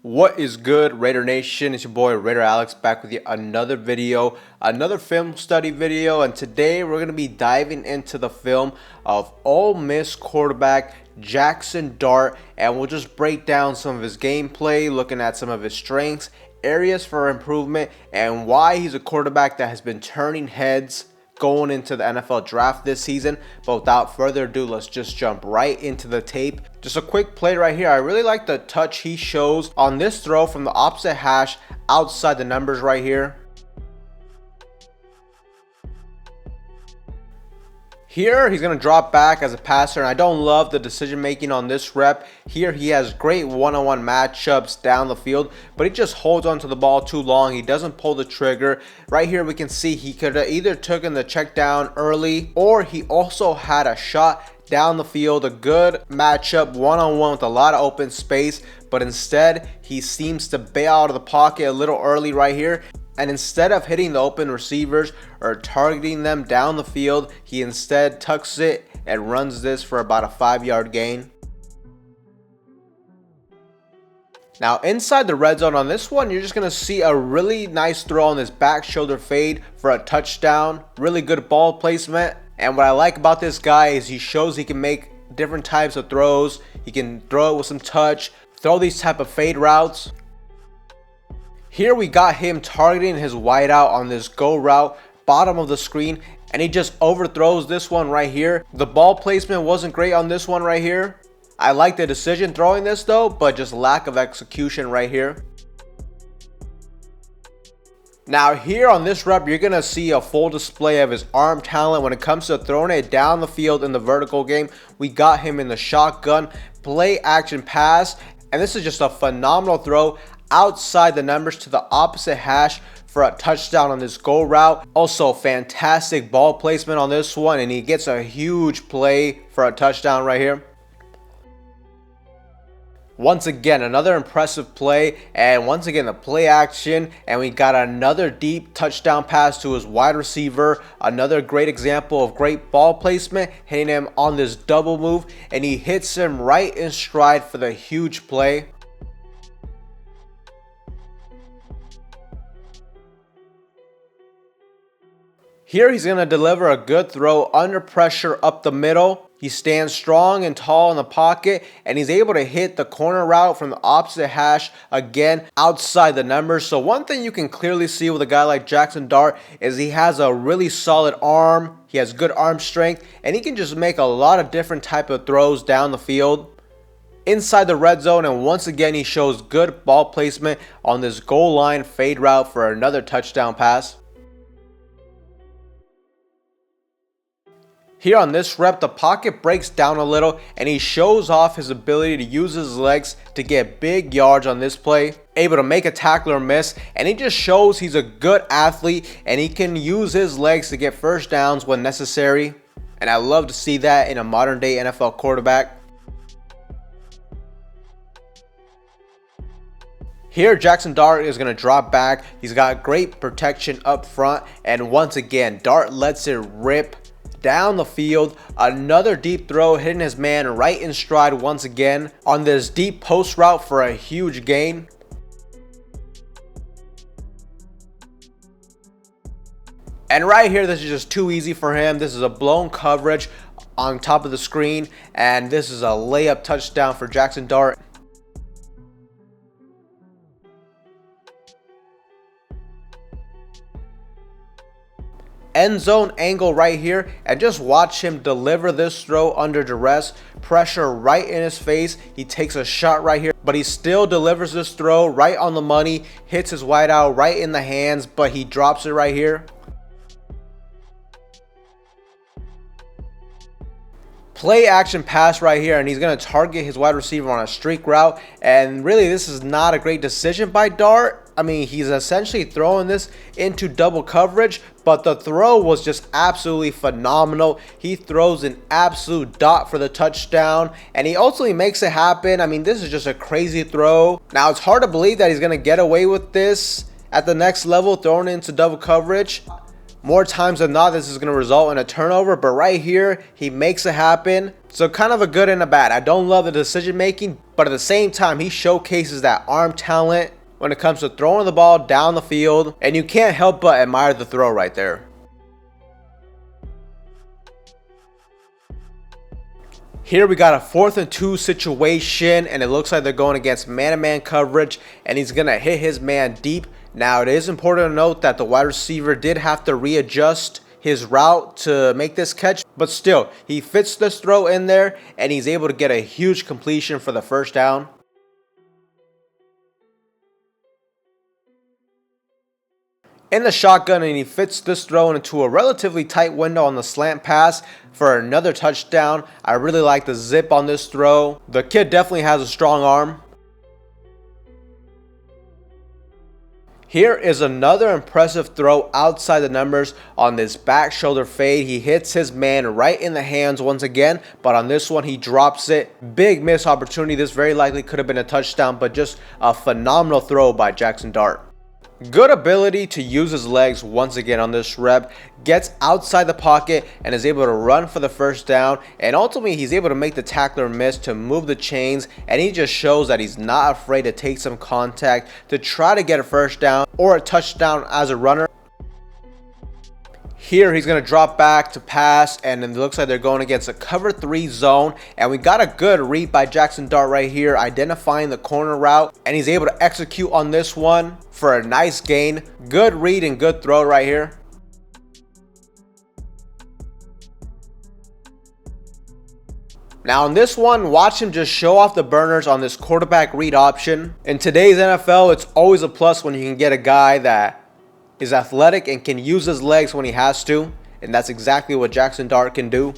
What is good, Raider Nation? It's your boy Raider Alex back with yet another video, another film study video, and today we're going to be diving into the film of Ole Miss quarterback Jaxson Dart, and we'll just break down some of his gameplay, looking at some of his strengths, areas for improvement, and why he's a quarterback that has been turning heads going into the NFL draft this season. But without further ado, let's just jump right into the tape. Just a quick play right here. I really like the touch he shows on this throw from the opposite hash outside the numbers right here. Here, he's going to drop back as a passer, and I don't love the decision making on this rep. Here, he has great one-on-one matchups down the field, but he just holds onto the ball too long. He doesn't pull the trigger. Right here, we can see he could have either taken the check down early, or he also had a shot down the field, a good matchup one-on-one with a lot of open space, but instead, he seems to bail out of the pocket a little early right here. And instead of hitting the open receivers or targeting them down the field, he instead tucks it and runs this for about a 5-yard gain. Now inside the red zone on this one, you're just going to see a really nice throw on this back shoulder fade for a touchdown. Really good ball placement. And what I like about this guy is he shows he can make different types of throws. He can throw it with some touch, throw these type of fade routes. Here we got him targeting his wideout on this go route, bottom of the screen, and he just overthrows this one right here. The ball placement wasn't great on this one right here. I like the decision throwing this though, but just lack of execution right here. Now here on this rep, you're going to see a full display of his arm talent when it comes to throwing it down the field in the vertical game. We got him in the shotgun, play action pass, and this is just a phenomenal throw outside the numbers to the opposite hash for a touchdown on this go route. Also fantastic ball placement on this one, and he gets a huge play for a touchdown right here. Once again, another impressive play, and once again the play action, and we got another deep touchdown pass to his wide receiver. Another great example of great ball placement, hitting him on this double move, and he hits him right in stride for the huge play. Here he's going to deliver a good throw under pressure up the middle. He stands strong and tall in the pocket, and he's able to hit the corner route from the opposite hash, again outside the numbers. So one thing you can clearly see with a guy like Jaxson Dart is he has a really solid arm. He has good arm strength, and he can just make a lot of different type of throws down the field. Inside the red zone, and once again he shows good ball placement on this goal line fade route for another touchdown pass. Here on this rep, the pocket breaks down a little, and he shows off his ability to use his legs to get big yards on this play. Able to make a tackler miss, and he just shows he's a good athlete, and he can use his legs to get first downs when necessary. And I love to see that in a modern day NFL quarterback. Here, Jaxson Dart is going to drop back. He's got great protection up front, and once again, Dart lets it rip down the field. Another deep throw, hitting his man right in stride once again on this deep post route for a huge gain. And right here, this is just too easy for him. This is a blown coverage on top of the screen, and this is a layup touchdown for Jaxson Dart. End zone angle right here, and just watch him deliver this throw under duress. Pressure right in his face. He takes a shot right here, but he still delivers this throw right on the money. Hits his wideout right in the hands, but he drops it right here. Play action pass right here, and he's going to target his wide receiver on a streak route. And really, this is not a great decision by Dart. I mean, he's essentially throwing this into double coverage, but the throw was just absolutely phenomenal. He throws an absolute dot for the touchdown, and he ultimately makes it happen. I mean, this is just a crazy throw. Now, it's hard to believe that he's going to get away with this at the next level, throwing into double coverage. More times than not, this is going to result in a turnover, but right here, he makes it happen. So kind of a good and a bad. I don't love the decision making, but at the same time, he showcases that arm talent when it comes to throwing the ball down the field, and you can't help but admire the throw right there. Here we got a 4th and 2 situation, and it looks like they're going against man-to-man coverage, and he's going to hit his man deep. Now, it is important to note that the wide receiver did have to readjust his route to make this catch, but still, he fits this throw in there, and he's able to get a huge completion for the first down. In the shotgun, and he fits this throw into a relatively tight window on the slant pass for another touchdown. I really like the zip on this throw. The kid definitely has a strong arm. Here is another impressive throw outside the numbers on this back shoulder fade. He hits his man right in the hands once again, but on this one he drops it. Big missed opportunity. This very likely could have been a touchdown, but just a phenomenal throw by Jaxson Dart. Good ability to use his legs once again on this rep. Gets outside the pocket and is able to run for the first down, and ultimately he's able to make the tackler miss to move the chains, and he just shows that he's not afraid to take some contact to try to get a first down or a touchdown as a runner. Here he's going to drop back to pass, and it looks like they're going against a cover 3 zone, and we got a good read by Jaxson Dart right here, identifying the corner route, and he's able to execute on this one for a nice gain. Good read and good throw right here. Now on this one, watch him just show off the burners on this quarterback read option. In today's NFL, it's always a plus when you can get a guy that is athletic and can use his legs when he has to, and that's exactly what Jaxson Dart can do.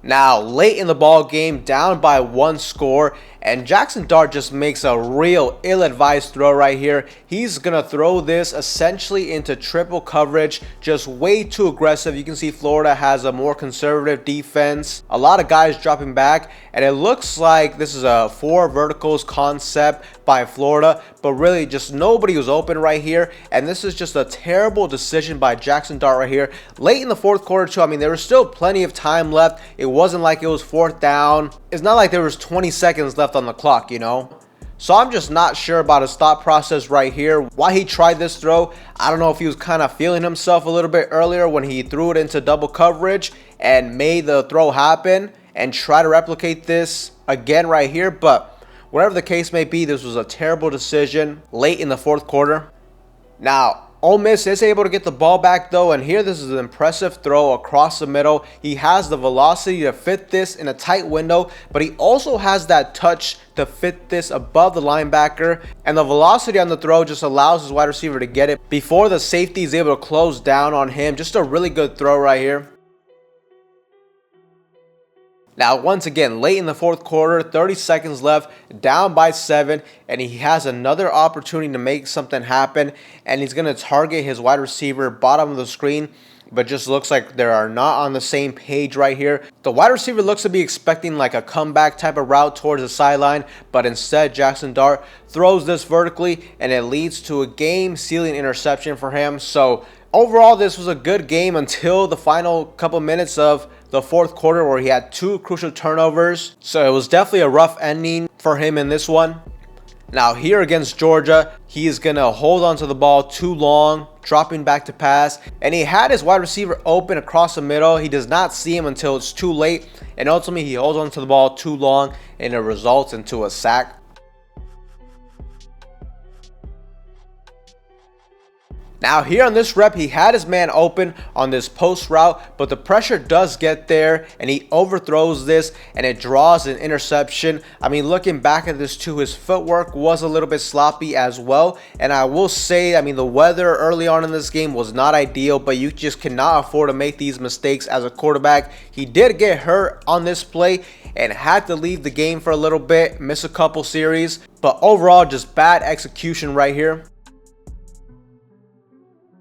Now, late in the ball game, down by 1 score, and Jaxson Dart just makes a real ill-advised throw right here. He's gonna throw this essentially into triple coverage, just way too aggressive. You can see Florida has a more conservative defense, a lot of guys dropping back, and it looks like this is a 4 verticals concept by Florida, but really just nobody was open right here, and this is just a terrible decision by Jaxson Dart right here. Late in the 4th quarter too, I mean, there was still plenty of time left. It wasn't like it was 4th down. It's not like there was 20 seconds left on the clock, you know. So I'm just not sure about his thought process right here, why he tried this throw. I don't know if he was kind of feeling himself a little bit earlier when he threw it into double coverage and made the throw happen and try to replicate this again right here, but whatever the case may be, this was a terrible decision late in the 4th quarter. Now, Ole Miss is able to get the ball back though, and here this is an impressive throw across the middle. He has the velocity to fit this in a tight window, but he also has that touch to fit this above the linebacker, and the velocity on the throw just allows his wide receiver to get it before the safety is able to close down on him. Just a really good throw right here. Now, once again, late in the 4th quarter, 30 seconds left, down by 7, and he has another opportunity to make something happen, and he's going to target his wide receiver bottom of the screen, but just looks like they are not on the same page right here. The wide receiver looks to be expecting like a comeback type of route towards the sideline, but instead Jaxson Dart throws this vertically, and it leads to a game-sealing interception for him. So overall, this was a good game until the final couple minutes of the 4th quarter, where he had 2 crucial turnovers. So it was definitely a rough ending for him in this one. Now here against Georgia, he is going to hold onto the ball too long, dropping back to pass, and he had his wide receiver open across the middle. He does not see him until it's too late, and ultimately he holds onto the ball too long, and it results into a sack. Now here on this rep, he had his man open on this post route, but the pressure does get there and he overthrows this and it draws an interception. I mean, looking back at this too, his footwork was a little bit sloppy as well. And I will say, I mean, the weather early on in this game was not ideal, but you just cannot afford to make these mistakes as a quarterback. He did get hurt on this play and had to leave the game for a little bit, miss a couple series, but overall just bad execution right here.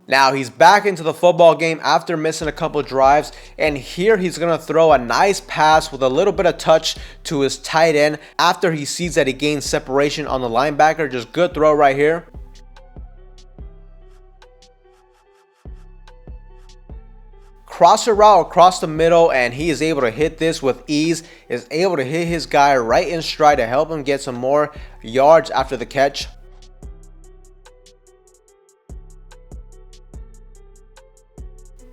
Now he's back into the football game after missing a couple drives, and here he's going to throw a nice pass with a little bit of touch to his tight end after he sees that he gains separation on the linebacker. Just good throw right here. crosser route across the middle, and he is able to hit this with ease, is able to hit his guy right in stride to help him get some more yards after the catch.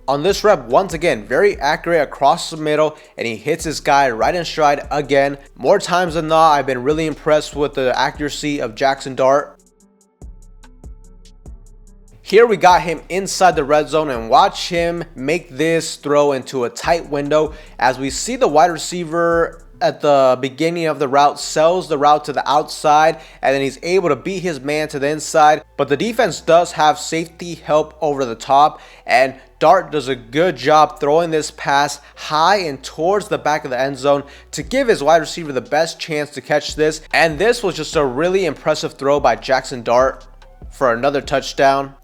On this rep, once again, very accurate across the middle, and he hits his guy right in stride again. More times than not, I've been really impressed with the accuracy of Jaxson Dart. Here we got him inside the red zone, and watch him make this throw into a tight window. As we see the wide receiver at the beginning of the route sells the route to the outside, and then he's able to beat his man to the inside, but the defense does have safety help over the top, and Dart does a good job throwing this pass high and towards the back of the end zone to give his wide receiver the best chance to catch this. And this was just a really impressive throw by Jaxson Dart for another touchdown.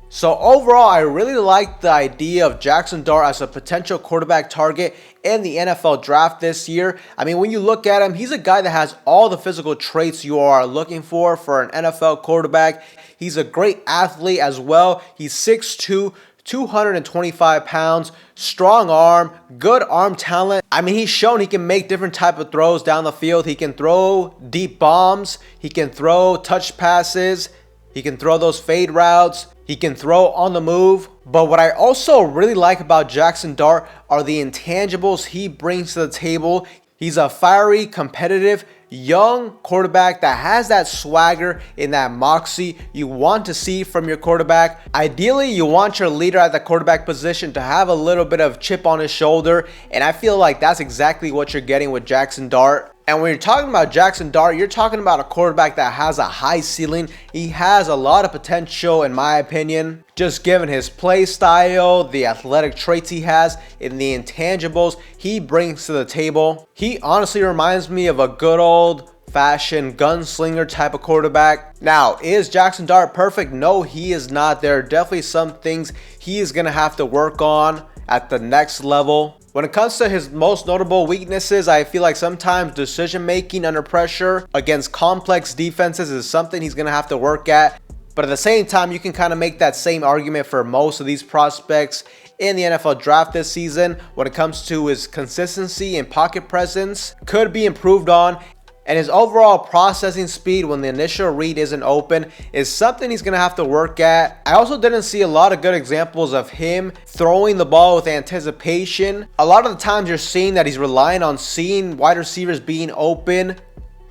So overall, I really like the idea of Jaxson Dart as a potential quarterback target in the NFL draft this year. I mean, when you look at him, he's a guy that has all the physical traits you are looking for an NFL quarterback. He's a great athlete as well. He's 6'2", 225 pounds, strong arm, good arm talent. I mean, he's shown he can make different type of throws down the field. He can throw deep bombs. He can throw touch passes. He can throw those fade routes. He can throw on the move. But what I also really like about Jaxson Dart are the intangibles he brings to the table. He's a fiery, competitive, young quarterback that has that swagger and that moxie you want to see from your quarterback. Ideally, you want your leader at the quarterback position to have a little bit of chip on his shoulder, and I feel like that's exactly what you're getting with Jaxson Dart. And when you're talking about Jaxson Dart, you're talking about a quarterback that has a high ceiling. He has a lot of potential, in my opinion, just given his play style, the athletic traits he has, and the intangibles he brings to the table. He honestly reminds me of a good old-fashioned gunslinger type of quarterback. Now, is Jaxson Dart perfect? No, he is not. There are definitely some things he is going to have to work on at the next level. When it comes to his most notable weaknesses, I feel like sometimes decision making under pressure against complex defenses is something he's going to have to work at. But at the same time, you can kind of make that same argument for most of these prospects in the NFL draft this season. When it comes to his consistency and pocket presence, could be improved on. And his overall processing speed when the initial read isn't open is something he's going to have to work at. I also didn't see a lot of good examples of him throwing the ball with anticipation. A lot of the times you're seeing that he's relying on seeing wide receivers being open,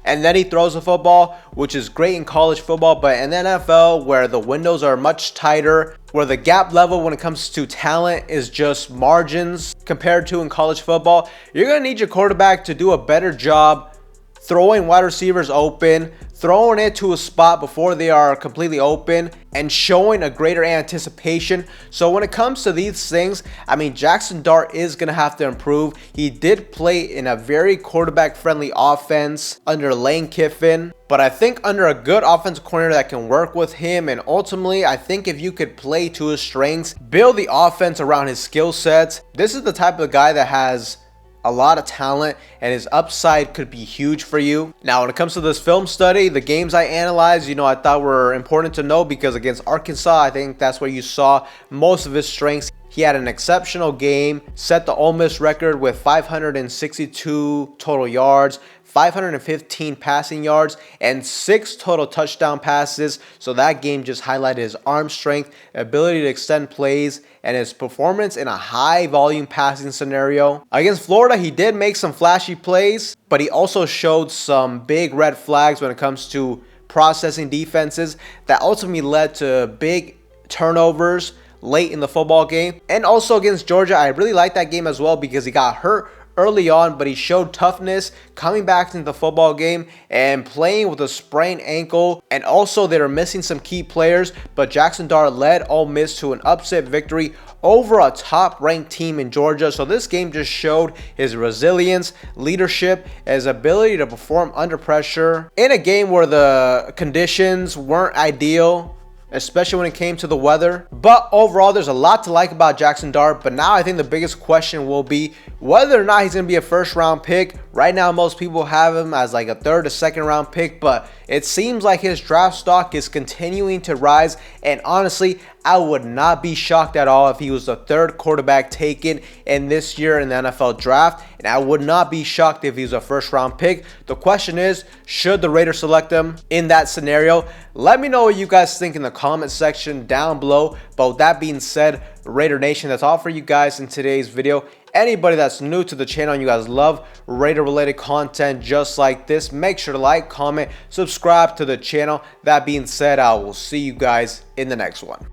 and then he throws the football, which is great in college football. But in the NFL, where the windows are much tighter, where the gap level when it comes to talent is just margins compared to in college football, you're going to need your quarterback to do a better job throwing wide receivers open, throwing it to a spot before they are completely open, and showing a greater anticipation. So when it comes to these things, I mean, Jaxson Dart is going to have to improve. He did play in a very quarterback-friendly offense under Lane Kiffin, but I think under a good offensive coordinator that can work with him, and ultimately, I think if you could play to his strengths, build the offense around his skill sets, this is the type of guy that has a lot of talent, and his upside could be huge for you. Now, when it comes to this film study, the games I analyzed, I thought were important to know because against Arkansas, I think that's where you saw most of his strengths. He had an exceptional game, set the Ole Miss record with 562 total yards, 515 passing yards, and 6 total touchdown passes. So that game just highlighted his arm strength, ability to extend plays, and his performance in a high volume passing scenario. Against Florida, he did make some flashy plays, but he also showed some big red flags when it comes to processing defenses that ultimately led to big turnovers late in the football game. And also against Georgia, I really liked that game as well because he got hurt early on, but he showed toughness coming back into the football game and playing with a sprained ankle. And also they were missing some key players, but Jaxson Dart led Ole Miss to an upset victory over a top-ranked team in Georgia. So this game just showed his resilience, leadership, and his ability to perform under pressure in a game where the conditions weren't ideal, especially when it came to the weather. But overall, there's a lot to like about Jaxson Dart. But now I think the biggest question will be whether or not he's going to be a first-round pick Right now, most people have him as like a third to second round pick, but it seems like his draft stock is continuing to rise. And honestly, I would not be shocked at all if he was the third quarterback taken in this year in the NFL draft. And I would not be shocked if he was a first round pick. The question is, should the Raiders select him in that scenario? Let me know what you guys think in the comment section down below. But with that being said, Raider Nation, that's all for you guys in today's video. Anybody that's new to the channel and you guys love Raider related content just like this, make sure to like, comment, subscribe to the channel. That being said, I will see you guys in the next one.